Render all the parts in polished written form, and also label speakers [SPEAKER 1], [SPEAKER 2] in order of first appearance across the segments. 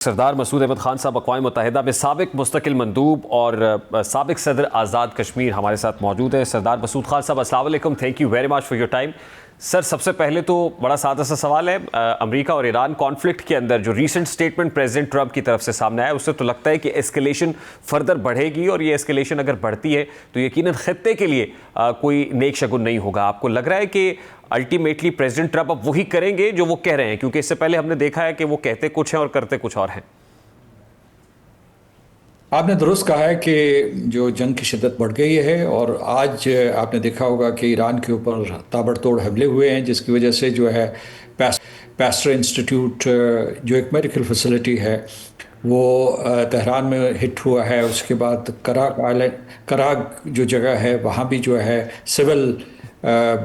[SPEAKER 1] سردار مسعود احمد خان صاحب اقوام متحدہ میں سابق مستقل مندوب اور سابق صدر آزاد کشمیر ہمارے ساتھ موجود ہیں۔ سردار مسعود خان صاحب السلام علیکم، thank you very much for your time. Sir, سب سے پہلے تو بڑا سادہ سا سوال ہے، امریکہ اور ایران کانفلکٹ کے اندر جو ریسنٹ سٹیٹمنٹ پریزیڈنٹ ٹرمپ کی طرف سے سامنے آیا، اس سے تو لگتا ہے کہ ایسکیلیشن فردر بڑھے گی، اور یہ ایسکیلیشن اگر بڑھتی ہے تو یقیناً خطے کے لیے کوئی نیک شگن نہیں ہوگا۔ آپ کو لگ رہا ہے کہ الٹیمیٹلی پریزیڈنٹ ٹرمپ اب وہی کریں گے جو وہ کہہ رہے ہیں؟ کیونکہ اس سے پہلے ہم نے دیکھا ہے کہ وہ کہتے کچھ ہیں اور کرتے کچھ اور ہیں۔
[SPEAKER 2] آپ نے درست کہا ہے کہ جو جنگ کی شدت بڑھ گئی ہے، اور آج آپ نے دیکھا ہوگا کہ ایران کے اوپر تابڑ توڑ حملے ہوئے ہیں، جس کی وجہ سے جو ہے پیسٹر انسٹیٹیوٹ جو ایک میڈیکل فیسلٹی ہے وہ تہران میں ہٹ ہوا ہے۔ اس کے بعد کراگ جو جگہ ہے وہاں بھی جو ہے سول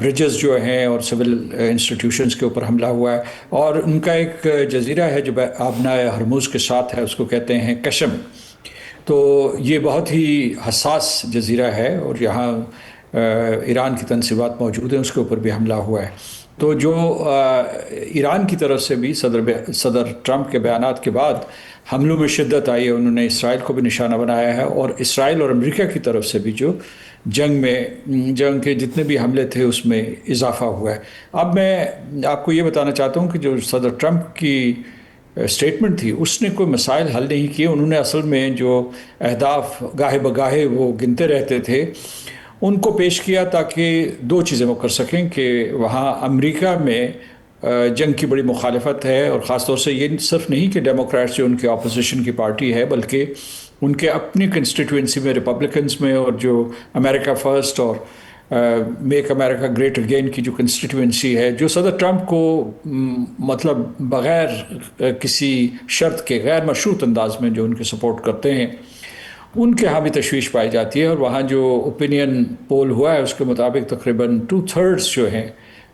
[SPEAKER 2] برجز جو ہیں اور سول انسٹیٹیوشنز کے اوپر حملہ ہوا ہے، اور ان کا ایک جزیرہ ہے جو آبنائے ہرموز کے ساتھ ہے، اس کو کہتے ہیں کشم۔ تو یہ بہت ہی حساس جزیرہ ہے، اور یہاں ایران کی تنصیبات موجود ہیں، اس کے اوپر بھی حملہ ہوا ہے۔ تو جو ایران کی طرف سے بھی صدر ٹرمپ کے بیانات کے بعد حملوں میں شدت آئی ہے، انہوں نے اسرائیل کو بھی نشانہ بنایا ہے، اور اسرائیل اور امریکہ کی طرف سے بھی جو جنگ کے جتنے بھی حملے تھے اس میں اضافہ ہوا ہے۔ اب میں آپ کو یہ بتانا چاہتا ہوں کہ جو صدر ٹرمپ کی اسٹیٹمنٹ تھی اس نے کوئی مسائل حل نہیں کیے۔ انہوں نے اصل میں جو اہداف گاہے بگاہے وہ گنتے رہتے تھے ان کو پیش کیا، تاکہ دو چیزیں وہ کر سکیں کہ وہاں امریکہ میں جنگ کی بڑی مخالفت ہے، اور خاص طور سے یہ صرف نہیں کہ ڈیموکریٹس جو ان کے اپوزیشن کی پارٹی ہے، بلکہ ان کے اپنی کنسٹیٹوئنسی میں ریپبلکنز میں، اور جو امریکہ فرسٹ اور میک امریکہ گریٹ اگین کی جو کنسٹیٹوئنسی ہے، جو صدر ٹرمپ کو مطلب بغیر کسی شرط کے غیر مشروط انداز میں جو ان کے سپورٹ کرتے ہیں، ان کے ہاں بھی تشویش پائی جاتی ہے۔ اور وہاں جو اوپینین پول ہوا ہے اس کے مطابق تقریباً 2/3 جو ہیں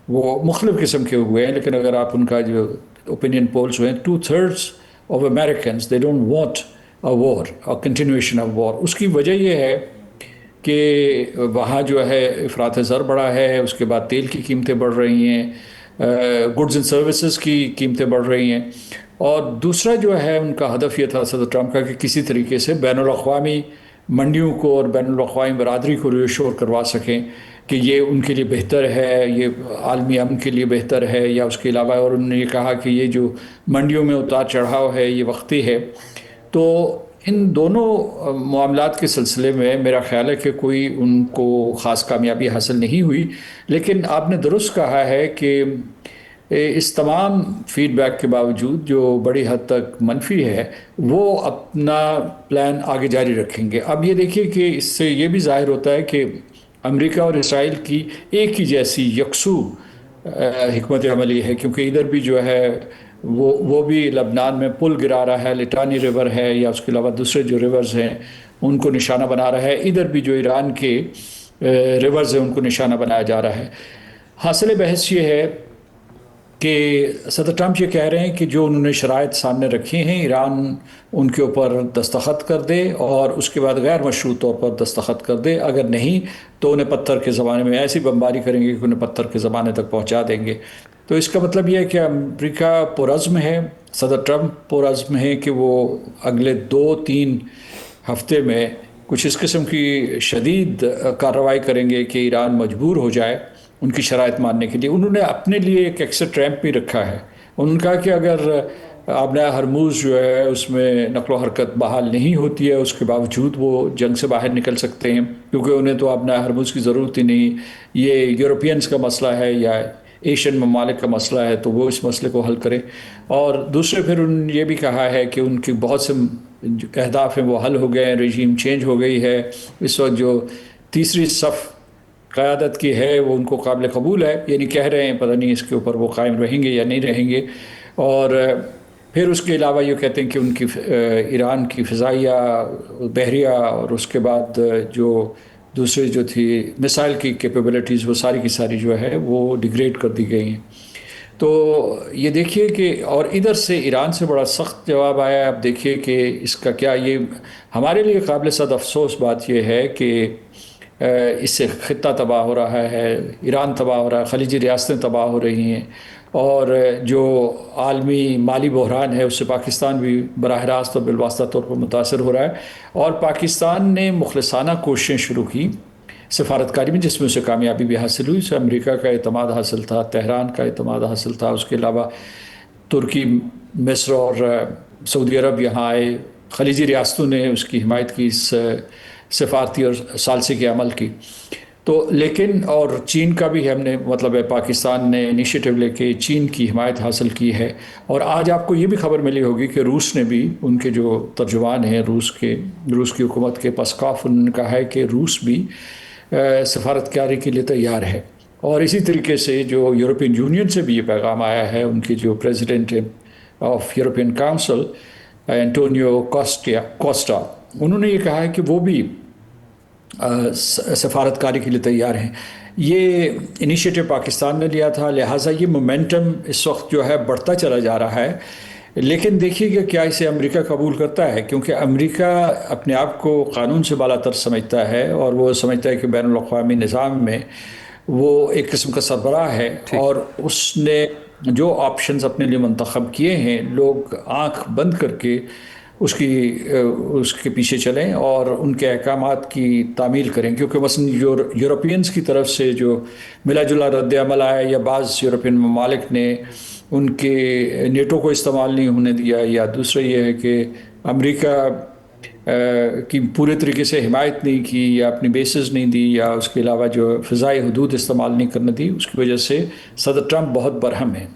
[SPEAKER 2] وہ مختلف قسم کے ہوئے ہیں، لیکن اگر آپ ان کا جو اوپینین پولز ہوئے ہیں، 2/3 of Americans they don't want a war, a continuation of war۔ اس کی وجہ یہ ہے کہ وہاں جو ہے افراط زر بڑھا ہے، اس کے بعد تیل کی قیمتیں بڑھ رہی ہیں، گڈز اینڈ سروسز کی قیمتیں بڑھ رہی ہیں، اور دوسرا جو ہے ان کا ہدف یہ تھا صدر ٹرمپ کا کہ کسی طریقے سے بین الاقوامی منڈیوں کو اور بین الاقوامی برادری کو ریشور کروا سکیں کہ یہ ان کے لیے بہتر ہے، یہ عالمی امن کے لیے بہتر ہے، یا اس کے علاوہ، اور انہوں نے یہ کہا کہ یہ جو منڈیوں میں اتار چڑھاؤ ہے یہ وقتی ہے۔ تو ان دونوں معاملات کے سلسلے میں میرا خیال ہے کہ کوئی ان کو خاص کامیابی حاصل نہیں ہوئی، لیکن آپ نے درست کہا ہے کہ اس تمام فیڈ بیک کے باوجود جو بڑی حد تک منفی ہے، وہ اپنا پلان آگے جاری رکھیں گے۔ اب یہ دیکھیے کہ اس سے یہ بھی ظاہر ہوتا ہے کہ امریکہ اور اسرائیل کی ایک ہی جیسی یکسو حکمت عملی ہے، کیونکہ ادھر بھی جو ہے وہ بھی لبنان میں پل گرا رہا ہے، لٹانی ریور ہے، یا اس کے علاوہ دوسرے جو ریورز ہیں ان کو نشانہ بنا رہا ہے، ادھر بھی جو ایران کے ریورز ہیں ان کو نشانہ بنایا جا رہا ہے۔ حاصل بحث یہ ہے کہ صدر ٹرمپ یہ کہہ رہے ہیں کہ جو انہوں نے شرائط سامنے رکھی ہیں ایران ان کے اوپر دستخط کر دے، اور اس کے بعد غیر مشروط طور پر دستخط کر دے، اگر نہیں تو انہیں پتھر کے زمانے میں ایسی بمباری کریں گے کہ انہیں پتھر کے زمانے تک پہنچا دیں گے۔ تو اس کا مطلب یہ ہے کہ امریکہ پرعزم ہے، صدر ٹرمپ پرعزم ہے کہ وہ اگلے 2-3 ہفتے میں کچھ اس قسم کی شدید کارروائی کریں گے کہ ایران مجبور ہو جائے ان کی شرائط ماننے کے لیے۔ انہوں نے اپنے لیے ایک ایکسٹ ریمپ بھی رکھا ہے، انہوں نے کہا کہ اگر آبنائے ہرموز جو ہے اس میں نقل و حرکت بحال نہیں ہوتی ہے، اس کے باوجود وہ جنگ سے باہر نکل سکتے ہیں، کیونکہ انہیں تو آبنائے ہرموز کی ضرورت ہی نہیں، یہ یورپینز کا مسئلہ ہے یا ایشین ممالک کا مسئلہ ہے، تو وہ اس مسئلے کو حل کریں۔ اور دوسرے پھر انہوں نے یہ بھی کہا ہے کہ ان کی بہت سے اہداف ہیں وہ حل ہو گئے ہیں، رژیم چینج ہو گئی ہے، اس وقت جو تیسری صف قیادت کی ہے وہ ان کو قابل قبول ہے، یعنی کہہ رہے ہیں پتہ نہیں اس کے اوپر وہ قائم رہیں گے یا نہیں رہیں گے۔ اور پھر اس کے علاوہ یہ کہتے ہیں کہ ان کی ایران کی فضائیہ، بحریہ، اور اس کے بعد جو دوسرے جو تھی میسائل کی کیپیبلٹیز، وہ ساری کی ساری جو ہے وہ ڈیگریڈ کر دی گئی ہیں۔ تو یہ دیکھیے کہ، اور ادھر سے ایران سے بڑا سخت جواب آیا ہے۔ اب دیکھیے کہ اس کا کیا، یہ ہمارے لیے قابل صد افسوس بات یہ ہے کہ اس سے خطہ تباہ ہو رہا ہے، ایران تباہ ہو رہا ہے، خلیجی ریاستیں تباہ ہو رہی ہیں، اور جو عالمی مالی بحران ہے اس سے پاکستان بھی براہ راست اور بالواسطہ طور پر متاثر ہو رہا ہے، اور پاکستان نے مخلصانہ کوششیں شروع کی سفارتکاری میں، جس میں اسے کامیابی بھی حاصل ہوئی، اسے امریکہ کا اعتماد حاصل تھا، تہران کا اعتماد حاصل تھا، اس کے علاوہ ترکی، مصر اور سعودی عرب یہاں آئے، خلیجی ریاستوں نے اس کی حمایت کی، اس سفارتی اور ثالثی کے عمل کی۔ تو لیکن اور چین کا بھی ہم نے مطلب ہے پاکستان نے انیشیٹو لے کے چین کی حمایت حاصل کی ہے، اور آج آپ کو یہ بھی خبر ملی ہوگی کہ روس نے بھی، ان کے جو ترجمان ہیں روس کی حکومت کے پسکاف، انہوں نے کہا ہے کہ روس بھی سفارتکاری کے لیے تیار ہے۔ اور اسی طریقے سے جو یورپین یونین سے بھی یہ پیغام آیا ہے، ان کی جو president of European council Antonio کوسٹا، انہوں نے یہ کہا ہے کہ وہ بھی سفارتکاری کے لیے تیار ہیں۔ یہ انیشیٹو پاکستان نے لیا تھا، لہٰذا یہ مومنٹم اس وقت جو ہے بڑھتا چلا جا رہا ہے۔ لیکن دیکھیے کہ کیا اسے امریکہ قبول کرتا ہے، کیونکہ امریکہ اپنے آپ کو قانون سے بالا تر سمجھتا ہے، اور وہ سمجھتا ہے کہ بین الاقوامی نظام میں وہ ایک قسم کا سربراہ ہے، اور اس نے جو آپشنز اپنے لیے منتخب کیے ہیں، لوگ آنکھ بند کر کے اس کے پیچھے چلیں اور ان کے احکامات کی تعمیل کریں، کیونکہ مثلا یورپینز کی طرف سے جو ملا جلا رد عمل آیا، یا بعض یورپین ممالک نے ان کے نیٹو کو استعمال نہیں ہونے دیا، یا دوسرا یہ ہے کہ امریکہ کی پورے طریقے سے حمایت نہیں کی، یا اپنی بیسز نہیں دی، یا اس کے علاوہ جو فضائی حدود استعمال نہیں کرنے دی، اس کی وجہ سے صدر ٹرمپ بہت برہم ہیں۔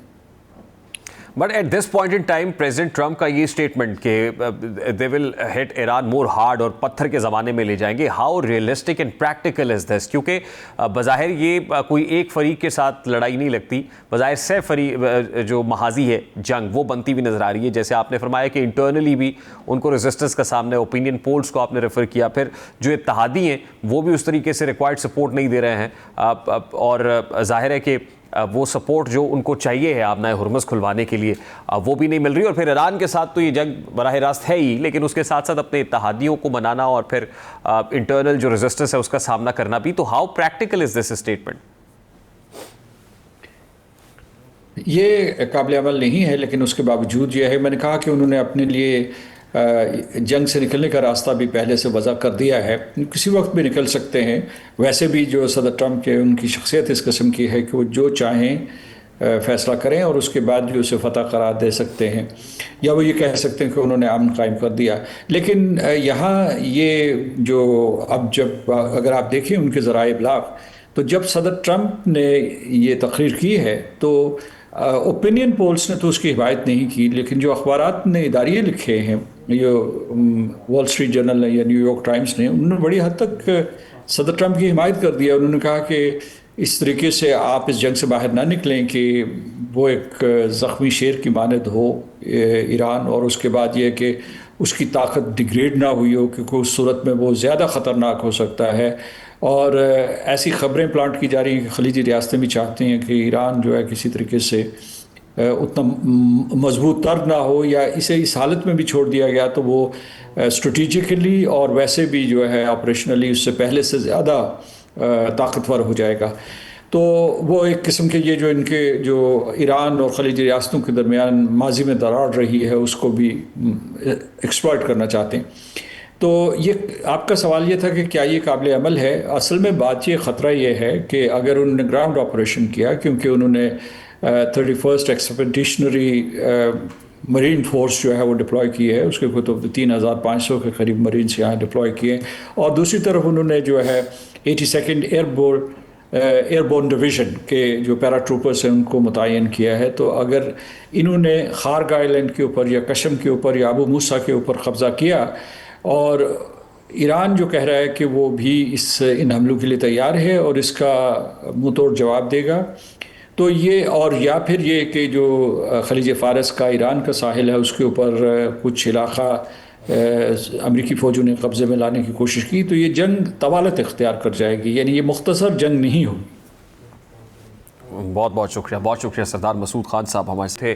[SPEAKER 1] But at this point in time President Trump کا یہ اسٹیٹمنٹ کہ دے ول ہٹ ایران مور ہارڈ اور پتھر کے زمانے میں لے جائیں گے، ہاؤ ریئلسٹک اینڈ پریکٹیکل از دس؟ کیونکہ بظاہر یہ کوئی ایک فریق کے ساتھ لڑائی نہیں لگتی، بظاہر سے جو محاذی ہے جنگ وہ بنتی ہوئی نظر آ رہی ہے، جیسے آپ نے فرمایا کہ انٹرنلی بھی ان کو ریزسٹنس کا سامنا ہے، اوپینین پولز کو آپ نے ریفر کیا، پھر جو اتحادی ہیں وہ بھی اس طریقے سے ریکوائرڈ سپورٹ نہیں دے رہے ہیں، اور ظاہر ہے کہ وہ سپورٹ جو ان کو چاہیے ہے آبنائے ہرمز کھلوانے کے لیے وہ بھی نہیں مل رہی، اور پھر ایران کے ساتھ تو یہ جنگ براہ راست ہے ہی، لیکن اس کے ساتھ ساتھ اپنے اتحادیوں کو منانا اور پھر انٹرنل جو ریزسٹنس ہے اس کا سامنا کرنا بھی۔ تو how practical is this statement?
[SPEAKER 2] یہ قابل عمل نہیں ہے، لیکن اس کے باوجود یہ ہے، میں نے کہا کہ انہوں نے اپنے لیے جنگ سے نکلنے کا راستہ بھی پہلے سے وضع کر دیا ہے، کسی وقت بھی نکل سکتے ہیں۔ ویسے بھی جو صدر ٹرمپ کے ان کی شخصیت اس قسم کی ہے کہ وہ جو چاہیں فیصلہ کریں، اور اس کے بعد بھی اسے فتح قرار دے سکتے ہیں، یا وہ یہ کہہ سکتے ہیں کہ انہوں نے امن قائم کر دیا۔ لیکن یہاں یہ جو اب جب اگر آپ دیکھیں ان کے ذرائع ابلاغ، تو جب صدر ٹرمپ نے یہ تقریر کی ہے تو اوپینین پولز نے تو اس کی حمایت نہیں کی، لیکن جو اخبارات نے اداریے لکھے ہیں، یہ وال اسٹریٹ جرنل یا نیو یارک ٹائمز نے، انہوں نے بڑی حد تک صدر ٹرمپ کی حمایت کر دیا۔ انہوں نے کہا کہ اس طریقے سے آپ اس جنگ سے باہر نہ نکلیں کہ وہ ایک زخمی شیر کی مانند ہو ایران، اور اس کے بعد یہ کہ اس کی طاقت ڈیگریڈ نہ ہوئی ہو، کیونکہ اس صورت میں وہ زیادہ خطرناک ہو سکتا ہے۔ اور ایسی خبریں پلانٹ کی جا رہی ہیں کہ خلیجی ریاستیں بھی چاہتی ہیں کہ ایران جو ہے کسی طریقے سے اتنا مضبوط تر نہ ہو، یا اسے اس حالت میں بھی چھوڑ دیا گیا تو وہ اسٹریٹجیکلی اور ویسے بھی جو ہے آپریشنلی اس سے پہلے سے زیادہ طاقتور ہو جائے گا۔ تو وہ ایک قسم کے یہ جو ان کے جو ایران اور خلیجی ریاستوں کے درمیان ماضی میں دراڑ رہی ہے اس کو بھی ایکسپلائٹ کرنا چاہتے ہیں۔ تو یہ آپ کا سوال یہ تھا کہ کیا یہ قابل عمل ہے؟ اصل میں بات یہ خطرہ یہ ہے کہ اگر انہوں نے گراؤنڈ آپریشن کیا، کیونکہ انہوں نے 31st ایکسپیڈیشنری مرین فورس جو ہے وہ ڈپلوائے کی ہے، اس کے کوئی تو 3500 کے قریب مرینس یہاں ڈپلوائے کیے، اور دوسری طرف انہوں نے جو ہے 82nd ایئر بورن ڈویژن کے جو پیرا ٹروپرس ہیں ان کو متعین کیا ہے۔ تو اگر انہوں نے خارگا آئلینڈ کے اوپر یا کشم کے اوپر یا ابو موسیٰ کے اوپر قبضہ کیا، اور ایران جو کہہ رہا ہے کہ وہ بھی ان حملوں کے لیے تیار ہے اور اس کا منہ توڑ جواب دے گا، تو یہ، اور یا پھر یہ کہ جو خلیج فارس کا ایران کا ساحل ہے اس کے اوپر کچھ علاقہ امریکی فوجوں نے قبضے میں لانے کی کوشش کی، تو یہ جنگ طوالت اختیار کر جائے گی، یعنی یہ مختصر جنگ نہیں ہوگی۔
[SPEAKER 1] بہت شکریہ سردار مسعود خان صاحب ہمارے تھے